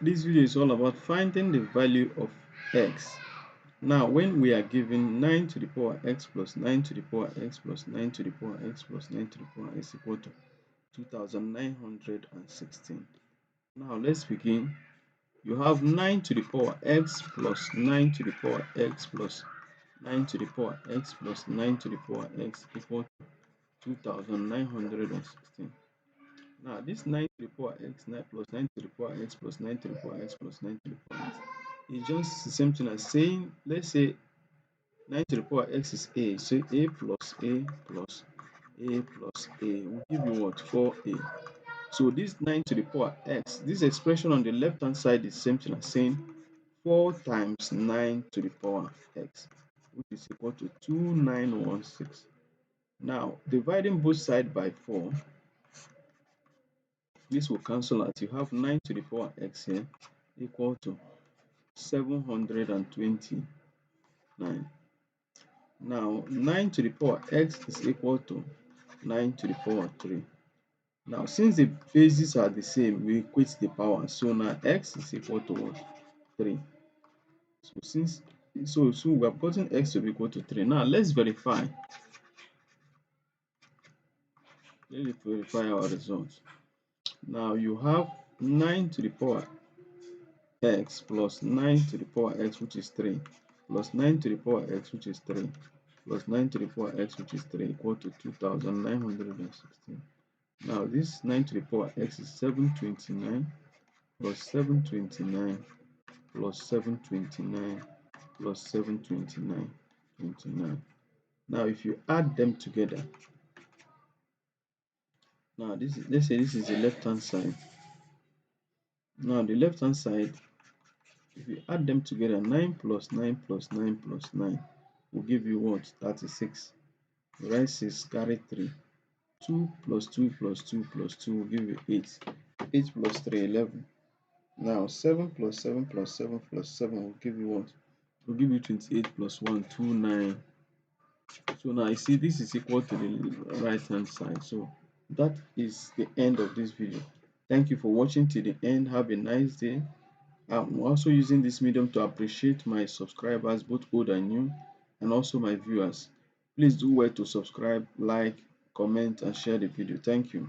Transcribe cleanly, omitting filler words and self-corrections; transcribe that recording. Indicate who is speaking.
Speaker 1: This video is all about finding the value of x. Now, when we are given 9 to the power x plus 9 to the power x plus 9 to the power x plus 9 to the power x equal to 2916. Now, let's begin. You have 9 to the power x plus 9 to the power x plus 9 to the power x plus 9 to the power x equal to 2916. Now, this 9 to the power x 9 plus 9 to the power x plus 9 to the power x plus 9 to the power x is just the same thing as saying, let's say 9 to the power x is a. So a plus a plus a plus a will give you what? 4a. So this 9 to the power x, this expression on the left hand side is the same thing as saying 4 times 9 to the power x, which is equal to 2916. Now, dividing both sides by 4, this will cancel out. You have 9 to the power x here equal to 729. Now, 9 to the power x is equal to 9 to the power 3. Now, since the bases are the same, we equate the power. So now x is equal to what? 3. So we have gotten x to be equal to 3. Now let's verify. Let's verify our results. Now you have 9 to the power x plus 9 to the power x, which is 3, plus 9 to the power x, which is 3, plus 9 to the power x, which is 3, equal to 2916. Now this 9 to the power x is 729 plus 729 plus 729 plus 729, 29. Now if you add them together, now this is, let's say this is the left hand side. Now the left hand side, if you add them together, 9 plus 9 plus 9 plus 9 will give you what? 36. Write 6, carry 3. 2 plus 2 plus 2 plus 2 will give you 8. 8 plus 3, 11. Now 7 plus 7 plus 7 plus 7 will give you what? Will give you 28 plus 1, 29. So now you see this is equal to the right hand side. So that is the end of this video. Thank you for watching till the end. Have a nice day. I'm also using this medium to appreciate my subscribers, both old and new, and also my viewers. Please do well to subscribe, like, comment, and share the video. Thank you.